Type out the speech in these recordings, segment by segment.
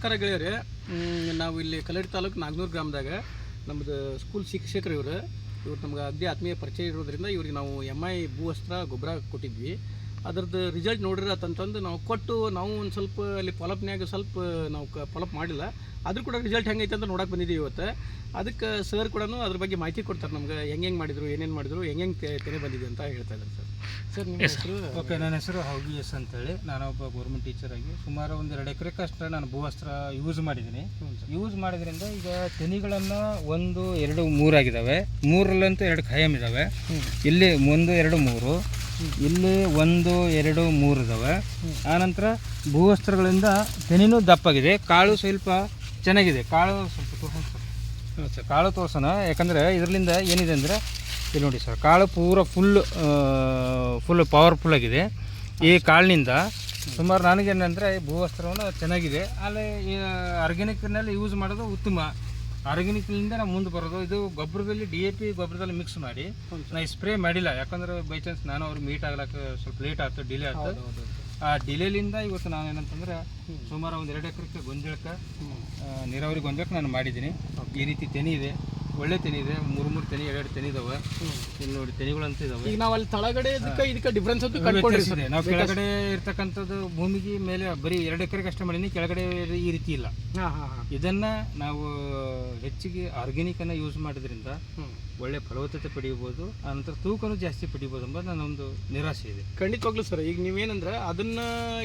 ನಮಸ್ಕಾರ ಗೆಳೆಯರೆ. ನಾವು ಇಲ್ಲಿ ಕಲ್ಲಡಿ ತಾಲೂಕು ನಾಗನೂರು ಗ್ರಾಮದಾಗ ನಮ್ಮದು ಸ್ಕೂಲ್ ಶಿಕ್ಷಕರು ಇವರು ನಮ್ಗೆ ಅಗ್ದಿ ಆತ್ಮೀಯ ಪರಿಚಯ ಇರೋದ್ರಿಂದ ಇವ್ರಿಗೆ ನಾವು MI ಭೂವಸ್ತ್ರ ಗೊಬ್ಬರ ಕೊಟ್ಟಿದ್ವಿ. ಅದ್ರದ್ದು ರಿಸಲ್ಟ್ ನೋಡಿರತ್ತಂತಂದು ನಾವು ಕೊಟ್ಟು ನಾವು ಒಂದು ಸ್ವಲ್ಪ ಅಲ್ಲಿ ಫಾಲೋಪ್ನ್ಯಾಗ ಸ್ವಲ್ಪ ನಾವು ಫಾಲೋಪ್ ಮಾಡಿಲ್ಲ, ಆದರೂ ಕೂಡ ರಿಸಲ್ಟ್ ಹೆಂಗೈತೆ ಅಂತ ನೋಡಕ್ಕೆ ಬಂದಿದ್ದೀವಿ ಇವತ್ತು. ಅದಕ್ಕೆ ಸರ್ ಕೂಡ ಅದ್ರ ಬಗ್ಗೆ ಮಾಹಿತಿ ಕೊಡ್ತಾರೆ ನಮ್ಗೆ, ಹೆಂಗೆ ಮಾಡಿದ್ರು, ಏನೇನು ಮಾಡಿದ್ರು, ಹೆಂಗೆ ತೆನೆ ಬಂದಿದೆ ಅಂತ ಹೇಳ್ತಾ ಇದ್ದಾರೆ ಸರ್. ಸರ್ ನಿಮ್ಮ ಹೆಸರು? ಓಕೆ, ನನ್ನ ಹೆಸರು ಹೌಗಿ ಎಸ್ ಅಂತೇಳಿ. ನಾನೊಬ್ಬ ಗೌರ್ಮೆಂಟ್ ಟೀಚರಾಗಿ ಸುಮಾರು ಒಂದು 2 ಎಕರೆಕಷ್ಟು ನಾನು ಭೂವಸ್ತ್ರ ಯೂಸ್ ಮಾಡಿದ್ದೀನಿ. ಯೂಸ್ ಮಾಡೋದ್ರಿಂದ ಈಗ ತೆನಿಗಳನ್ನು 1, 2, 3 ಆಗಿದ್ದಾವೆ. 3ರಲ್ಲಂತೂ 2 ಖಾಯಂ ಇದ್ದಾವೆ. ಇಲ್ಲಿ 1, 2, 3, ಇಲ್ಲಿ 1, 2, 3 ಇದ್ದಾವೆ. ಆನಂತರ ಭೂವಸ್ತ್ರಗಳಿಂದ ತೆನಿನೂ ದಪ್ಪಾಗಿದೆ, ಕಾಳು ಸ್ವಲ್ಪ ಚೆನ್ನಾಗಿದೆ. ಕಾಳು ಸ್ವಲ್ಪ ತೋರಿಸೋಣ ಸರ್, ಕಾಳು ತೋರಿಸೋಣ. ಯಾಕಂದರೆ ಇದರಿಂದ ಏನಿದೆ ಅಂದರೆ ಇಲ್ಲಿ ನೋಡಿ ಸರ್, ಕಾಳು ಪೂರ ಫುಲ್ ಪವರ್ಫುಲ್ ಆಗಿದೆ. ಈ ಕಾಳಿನಿಂದ ಸುಮಾರು ನನಗೇನಂದರೆ ಭೂವಸ್ತ್ರವನ್ನು ಚೆನ್ನಾಗಿದೆ. ಅಲ್ಲಿ ಆರ್ಗ್ಯಾನಿಕ್ನಲ್ಲಿ ಯೂಸ್ ಮಾಡೋದು ಉತ್ತಮ. ಆರ್ಗ್ಯಾನಿಕ್ನಿಂದ ನಾವು ಮುಂದೆ ಬರೋದು. ಇದು ಗೊಬ್ಬರದಲ್ಲಿ DAP ಗೊಬ್ಬರದಲ್ಲಿ ಮಿಕ್ಸ್ ಮಾಡಿ ನಾನು ಸ್ಪ್ರೇ ಮಾಡಿಲ್ಲ, ಯಾಕಂದ್ರೆ ಬೈ ಚಾನ್ಸ್ ನಾನು ಅವ್ರು ಮೀಟ್ ಆಗ್ಲಿಕ್ಕೆ ಸ್ವಲ್ಪ ಲೇಟ್ ಆಯ್ತು, ಡಿಲೇ ಆಯ್ತು. ಆ ಡಿಲೇಲಿಂದ ಇವತ್ತು ನಾನು ಏನಂತಂದ್ರೆ ಸುಮಾರು ಒಂದು 2 ಎಕರೆಗೆ ಗೊಂಜಾಳಕ್ಕೆ ನೀರಾವರಿ ಗೊಂಜಾಳಕ್ಕೆ ನಾನು ಮಾಡಿದ್ದೀನಿ. ಈ ರೀತಿ ತೆನಿ ಇದೆ, ಒಳ್ಳೆ ತೆನಿ ಇದೆ. 3 ತೆನಿ, 2 ತೆನಿ ಇದಾವೆ. ಇಲ್ಲಿ ನೋಡಿ ತೆನಿಗಳಂತ ಇದಾವೆ. ಈಗ ನಾವು ಅಲ್ಲಿ ತಳಗಡೆ ಇದಕ್ಕೆ ಡಿಫ್ರೆನ್ಸ್ ಅಂತ ಕಂಡುಕೊಂಡಿದ್ದೀವಿ. ನಾವು ಕೆಳಗಡೆ ಇರ್ತಕ್ಕಂಥದ್ದು ಭೂಮಿಗೆ ಮೇಲೆ ಬರೀ 2 ಎಕರೆಗೆ ಅಷ್ಟೇ ಮಾಡೀನಿ, ಕೆಳಗಡೆ ಈ ರೀತಿ ಇಲ್ಲ. ಇದನ್ನ ನಾವು ಹೆಚ್ಚಿಗೆ ಆರ್ಗ್ಯಾನಿಕ್ ಅನ್ನ ಯೂಸ್ ಮಾಡೋದ್ರಿಂದ ಒಳ್ಳೆ ಫಲವತ್ತತೆ ಪಡೆಯಬಹುದು, ಆನಂತರ ತೂಕನೂ ಜಾಸ್ತಿ ಪಡಿಬಹುದು ಎಂಬ ನನ್ನ ಒಂದು ನಿರಾಸೆ ಇದೆ. ಖಂಡಿತವಾಗ್ಲೂ ಸರ್. ಈಗ ನೀವೇನಂದ್ರೆ ಅದನ್ನ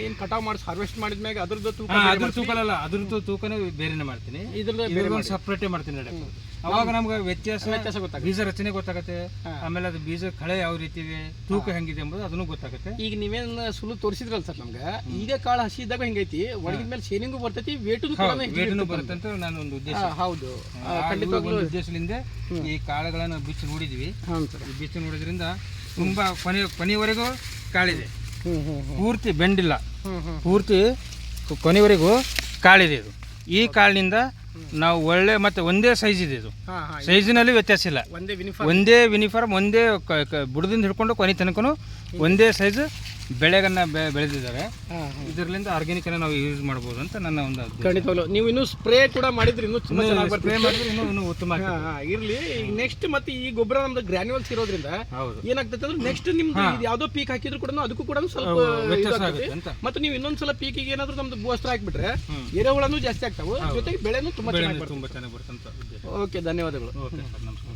ಏನು ಕಟಾವ್ ಮಾಡಿ ಹಾರ್ವೆಸ್ಟ್ ಮಾಡಿದ್ಮ್ಯಾಗ ಅದ್ರದ್ದು ತೂಕ ಅಲ್ಲ, ಅದ್ರದ್ದು ತೂಕನೂ ಬೇರೆನೆ ಮಾಡ್ತೀನಿ, ಇದ್ರದ್ದು ಸಪ್ರೇಟೇ ಮಾಡ್ತೀನಿ. ಅವಾಗ ನಮ್ಗೆ ವ್ಯತ್ಯಾಸ ಗೊತ್ತಾಗುತ್ತೆ, ಬೀಜ ರಚನೆ ಗೊತ್ತಾಗುತ್ತೆ, ಆಮೇಲೆ ಅದು ಬೀಜ ಕಳೆ ಯಾವ ರೀತಿ ಇದೆ, ತೂಕ ಹೆಂಗಿದೆ ಎಂಬುದು ಅದನ್ನು ಗೊತ್ತಾಗುತ್ತೆ. ಈಗ ನೀವೇನು ಸುಳ್ಳು ತೋರಿಸಿದ್ರಲ್ಲ ಸರ್ ನಮ್ಗೆ, ಈಗ ಕಾಳು ಹಸಿ ಇದ್ದಾಗ ಹೆಂಗೈತಿ, ಒಣಗಿದ ಮೇಲೆ ಶೇನಿಂಗು ಬರ್ತೈತಿ, ವೇಟು ಬರುತ್ತೆ ಅಂತ ನಾನು ಒಂದು ಉದ್ದೇಶ. ಹೌದು, ಉದ್ದೇಶದಿಂದ ಈ ಕಾಳುಗಳನ್ನು ಬಿಚ್ಚಿ ನೋಡಿದ್ವಿ. ಈ ಬಿಚ್ಚಿ ನೋಡಿದ್ರಿಂದ ತುಂಬಾ ಕೊನೆಯವರೆಗೂ ಕಾಳಿದೆ, ಪೂರ್ತಿ ಬೆಂಡಿಲ್ಲ, ಪೂರ್ತಿ ಕೊನೆಯವರೆಗೂ ಕಾಳಿದೆ. ಇದು ಈ ಕಾಳಿನಿಂದ ನಾವು ಒಳ್ಳೆ ಮತ್ತೆ ಒಂದೇ ಸೈಜ್ ಇದೆ. ಇದು ಸೈಜಿನಲ್ಲಿ ವ್ಯತ್ಯಾಸ ಇಲ್ಲ, ಒಂದೇ ಯೂನಿಫಾರ್ಮ್, ಒಂದೇ ಬುಡದಿಂದ ಹಿಡ್ಕೊಂಡು ಕೊನೆ ತನಕನು ಒಂದೇ ಸೈಜ್ ಬೆಳೆಗನ್ನ ಬೆಳೆದಿದ್ದಾರೆ. ಇದರಿಂದ ಆರ್ಗ್ಯಾನಿಕ್ ಅನ್ನ ನಾವು ಯೂಸ್ ಮಾಡಬಹುದು ಅಂತ ನನ್ನ ಒಂದು. ಖಂಡಿತವಾಗ್ಲೂ ನೀವು ಇನ್ನೂ ಸ್ಪ್ರೇ ಕೂಡ ಮಾಡಿದ್ರೆ ಇನ್ನೂ ಸ್ಪ್ರೇ ಮಾಡಿದ್ರೆ ಇನ್ನೂ ಉತ್ತಮ ಇರ್ಲಿ. ಈಗ ನೆಕ್ಸ್ಟ್ ಮತ್ತೆ ಈ ಗೊಬ್ಬರ ನಮ್ದು ಗ್ರಾನ್ಯುವಲ್ಸ್ ಇರೋದ್ರಿಂದ ಏನಾಗ್ತದೆ ಅಂದ್ರೆ ನೆಕ್ಸ್ಟ್ ನಿಮ್ದು ಯಾವ್ದೋ ಪೀಕ್ ಹಾಕಿದ್ರು ಕೂಡ ಅದಕ್ಕೂ ಕೂಡ ಸ್ವಲ್ಪ ವ್ಯತ್ಯಾಸ ಆಗುತ್ತೆ. ಮತ್ತೆ ನೀವು ಇನ್ನೊಂದ್ಸಲ ಪೀಕಿಗೆ ಏನಾದ್ರು ನಮ್ದು ಭೂವಸ್ತ್ರ ಹಾಕ್ಬಿಟ್ರೆ ಎರೆಹುಳನೂ ಜಾಸ್ತಿ ಆಗ್ತಾವೆ, ಜೊತೆಗೆ ಬೆಳೆನೂ ತುಂಬಾ ಚೆನ್ನಾಗಿ ಬರುತ್ತೆ. ಓಕೆ, ಧನ್ಯವಾದಗಳು. ಓಕೆ, ನಮಸ್ಕಾರ.